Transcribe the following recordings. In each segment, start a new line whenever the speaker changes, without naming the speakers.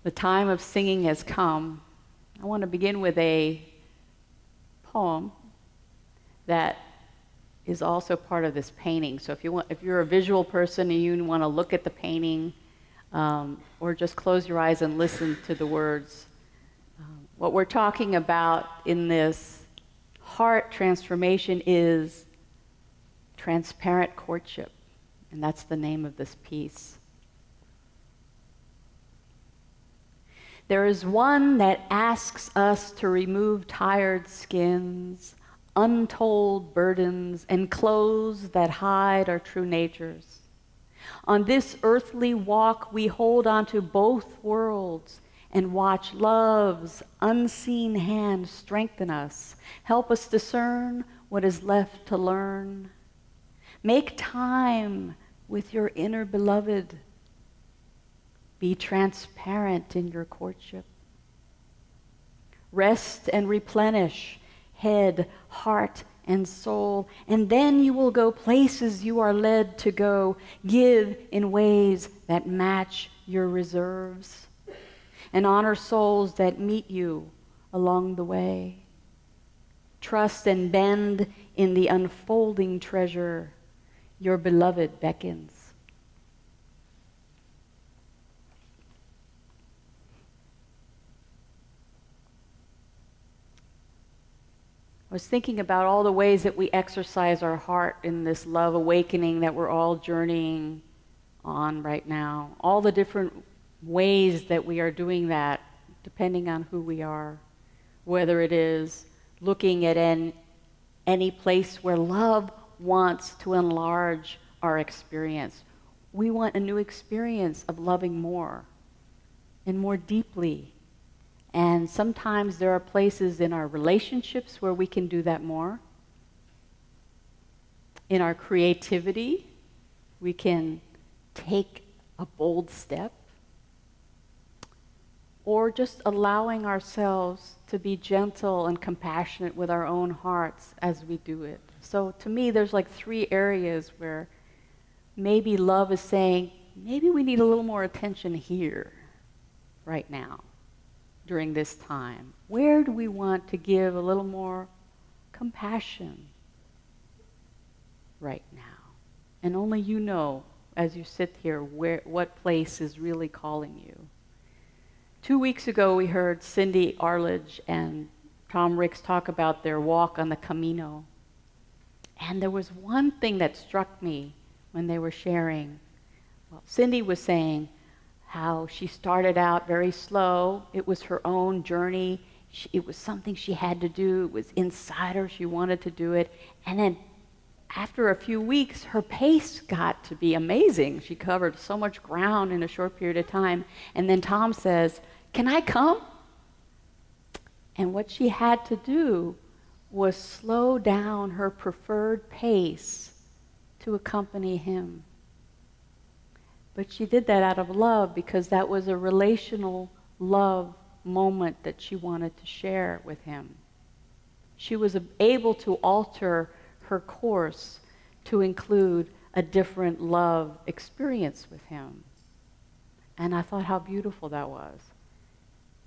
The time of singing has come. I want to begin with a poem that is also part of this painting. So if you're a visual person and you want to look at the painting, or just close your eyes and listen to the words. What we're talking about in this heart transformation is transparent courtship, and that's the name of this piece. There is one that asks us to remove tired skins, untold burdens, and clothes that hide our true natures. On this earthly walk, we hold on to both worlds and watch love's unseen hand strengthen us, help us discern what is left to learn. Make time with your inner beloved. Be transparent in your courtship. Rest and replenish head, heart, and soul, and then you will go places you are led to go. Give in ways that match your reserves, and honor souls that meet you along the way. Trust and bend in the unfolding treasure your beloved beckons. I was thinking about all the ways that we exercise our heart in this love awakening that we're all journeying on right now. All the different ways that we are doing that, depending on who we are. Whether it is looking at any place where love wants to enlarge our experience. We want a new experience of loving more and more deeply. And sometimes there are places in our relationships where we can do that more. In our creativity, we can take a bold step. Or just allowing ourselves to be gentle and compassionate with our own hearts as we do it. So to me, there's like 3 areas where maybe love is saying, maybe we need a little more attention here, right now, during this time. Where do we want to give a little more compassion right now? And only you know, as you sit here, what place is really calling you. 2 weeks ago, we heard Cindy Arledge and Tom Ricks talk about their walk on the Camino. And there was one thing that struck me when they were sharing. Well, Cindy was saying how she started out very slow. It was her own journey. It was something she had to do. It was inside her. She wanted to do it. And then after a few weeks, her pace got to be amazing. She covered so much ground in a short period of time. And then Tom says, "Can I come?" And what she had to do was slow down her preferred pace to accompany him. But she did that out of love because that was a relational love moment that she wanted to share with him. She was able to alter her course to include a different love experience with him. And I thought how beautiful that was.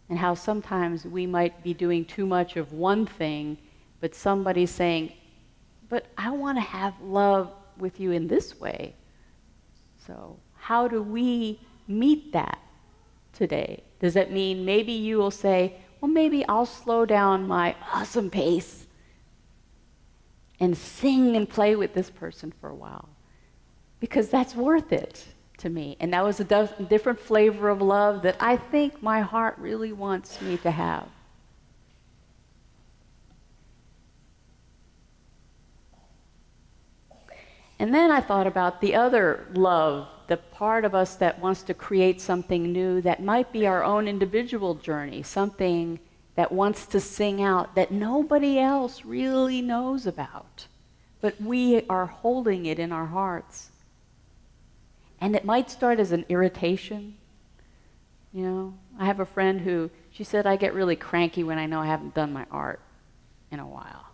And how sometimes we might be doing too much of one thing, but somebody's saying, but I want to have love with you in this way. So how do we meet that today? Does that mean maybe you will say, well, maybe I'll slow down my awesome pace and sing and play with this person for a while, because that's worth it to me. And that was a different flavor of love that I think my heart really wants me to have. And then I thought about the other love, the part of us that wants to create something new that might be our own individual journey, something that wants to sing out that nobody else really knows about, but we are holding it in our hearts. And it might start as an irritation. You know, I have a friend who, she said, I get really cranky when I know I haven't done my art in a while.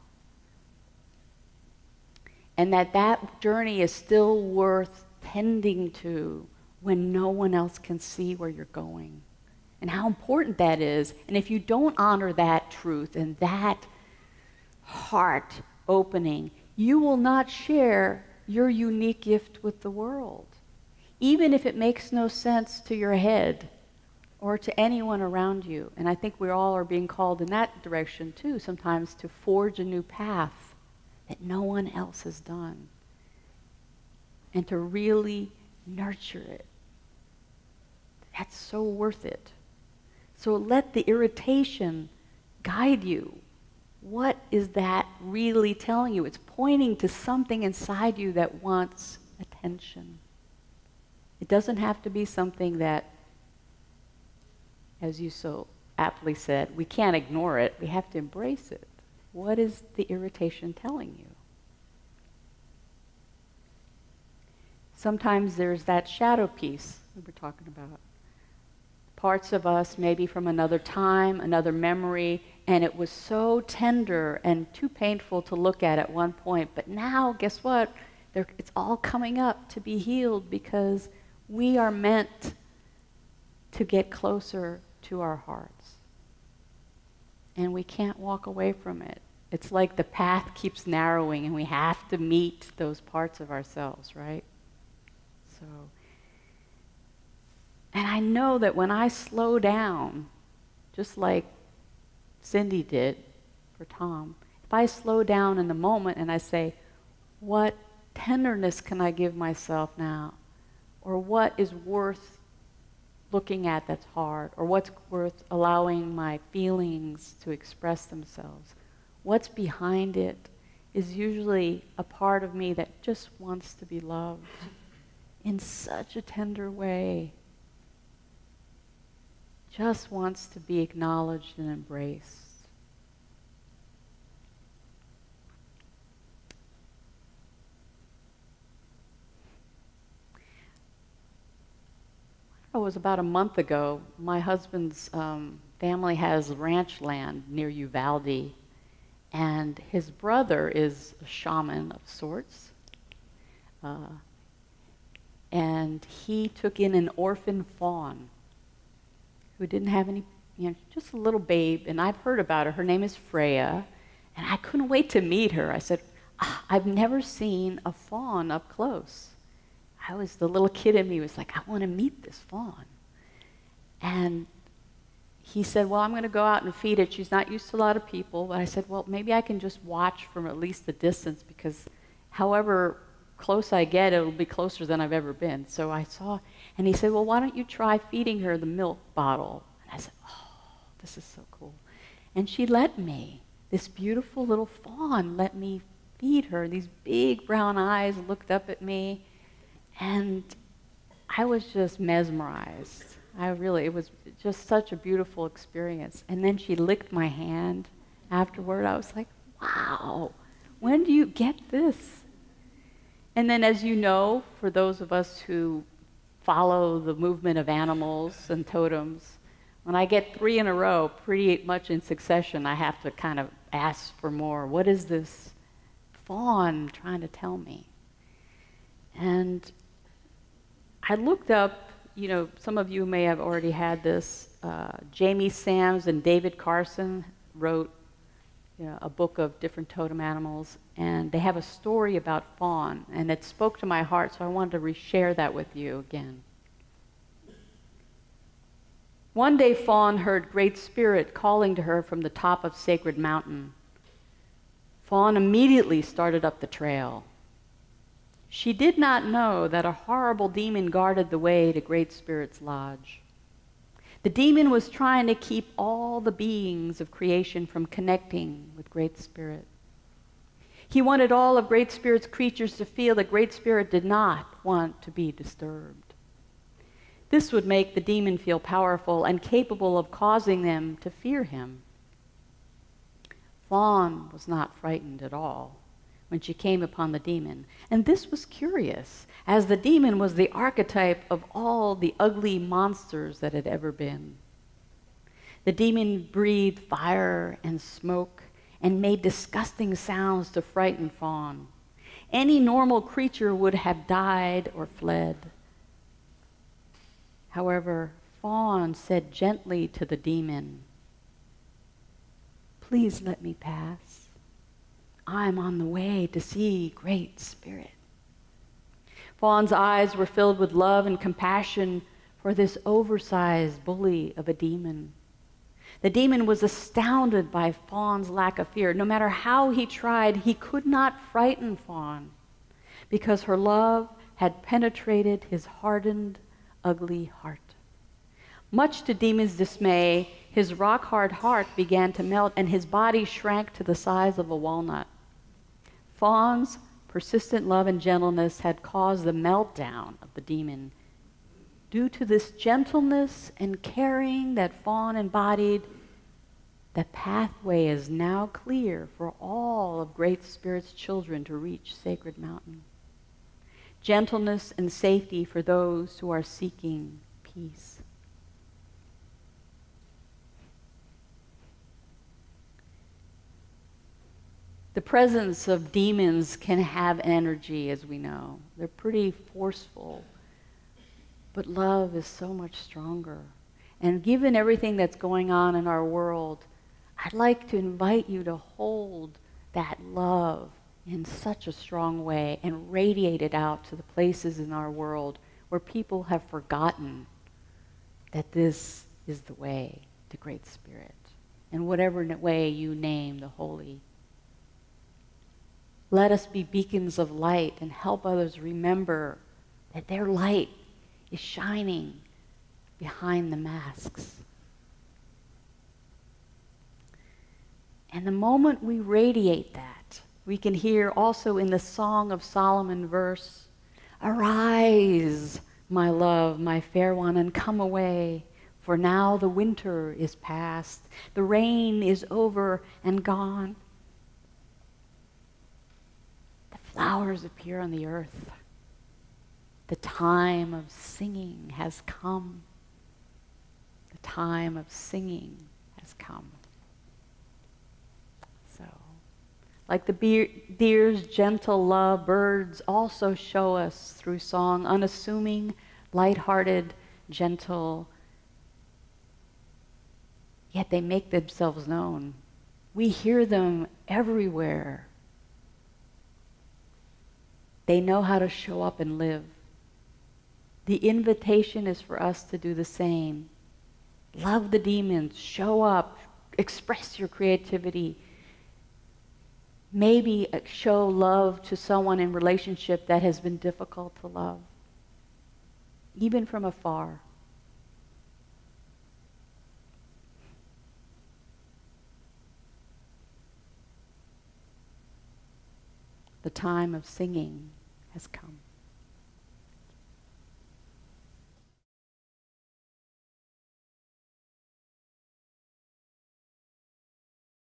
And that journey is still worth tending to when no one else can see where you're going. and how important that is. And if you don't honor that truth and that heart opening, you will not share your unique gift with the world, even if it makes no sense to your head or to anyone around you. And I think we all are being called in that direction too, sometimes, to forge a new path that no one else has done, and to really nurture it. That's so worth it. So let the irritation guide you. What is that really telling you? It's pointing to something inside you that wants attention. It doesn't have to be something that, as you so aptly said, we can't ignore it. We have to embrace it. What is the irritation telling you? Sometimes there's that shadow piece we were talking about. Parts of us maybe from another time, another memory, and it was so tender and too painful to look at one point. But now, guess what? It's all coming up to be healed, because we are meant to get closer to our hearts. And we can't walk away from it. It's like the path keeps narrowing, and we have to meet those parts of ourselves, right? So, and I know that when I slow down, just like Cindy did for Tom, if I slow down in the moment and I say, what tenderness can I give myself now? Or what is worth looking at that's hard? Or what's worth allowing my feelings to express themselves? What's behind it is usually a part of me that just wants to be loved in such a tender way. Just wants to be acknowledged and embraced. It was about a month ago. My husband's family has ranch land near Uvalde, and his brother is a shaman of sorts. And he took in an orphan fawn who didn't have any, just a little babe, and I've heard about her. Her name is Freya, and I couldn't wait to meet her. I said, I've never seen a fawn up close. The little kid in me was like, I want to meet this fawn. And he said, well, I'm going to go out and feed it. She's not used to a lot of people. But I said, well, maybe I can just watch from at least the distance, because however close I get, it'll be closer than I've ever been. So I saw, and he said, well, why don't you try feeding her the milk bottle? And I said, oh, this is so cool. And she let me. This beautiful little fawn let me feed her. These big brown eyes looked up at me, and I was just mesmerized. It was just such a beautiful experience. And then she licked my hand afterward. I was like, wow, when do you get this? And then, as you know, for those of us who follow the movement of animals and totems, when I get 3 in a row, pretty much in succession, I have to kind of ask for more. What is this fawn trying to tell me? And I looked up, some of you may have already had this. Jamie Sams and David Carson wrote a book of different totem animals, and they have a story about fawn, and it spoke to my heart, so I wanted to reshare that with you again. One day, Fawn heard Great Spirit calling to her from the top of Sacred Mountain. Fawn immediately started up the trail. She did not know that a horrible demon guarded the way to Great Spirit's lodge. The demon was trying to keep all the beings of creation from connecting with Great Spirit. He wanted all of Great Spirit's creatures to feel that Great Spirit did not want to be disturbed. This would make the demon feel powerful and capable of causing them to fear him. Fawn was not frightened at all when she came upon the demon. And this was curious, as the demon was the archetype of all the ugly monsters that had ever been. The demon breathed fire and smoke and made disgusting sounds to frighten Fawn. Any normal creature would have died or fled. However, fawn said gently to the demon, "Please let me pass. I'm on the way to see Great Spirit." Fawn's eyes were filled with love and compassion for this oversized bully of a demon. The demon was astounded by Fawn's lack of fear. No matter how he tried, he could not frighten Fawn because her love had penetrated his hardened, ugly heart. Much to Demon's dismay, his rock-hard heart began to melt and his body shrank to the size of a walnut. Fawn's persistent love and gentleness had caused the meltdown of the demon. Due to this gentleness and caring that Fawn embodied, the pathway is now clear for all of Great Spirit's children to reach Sacred Mountain. Gentleness and safety for those who are seeking peace. The presence of demons can have energy, as we know. They're pretty forceful. But love is so much stronger. And given everything that's going on in our world, I'd like to invite you to hold that love in such a strong way and radiate it out to the places in our world where people have forgotten that this is the way to Great Spirit. In whatever way you name the holy. Let us be beacons of light and help others remember that their light is shining behind the masks. And the moment we radiate that, we can hear also in the Song of Solomon verse, "Arise, my love, my fair one, and come away, for now the winter is past, the rain is over and gone. The flowers appear on the earth. The time of singing has come. The time of singing has come." So, like the deer's gentle love, birds also show us through song, unassuming, lighthearted, gentle, yet they make themselves known. We hear them everywhere. They know how to show up and live. The invitation is for us to do the same. Love the demons, show up, express your creativity. Maybe show love to someone in relationship that has been difficult to love, even from afar. The time of singing has come.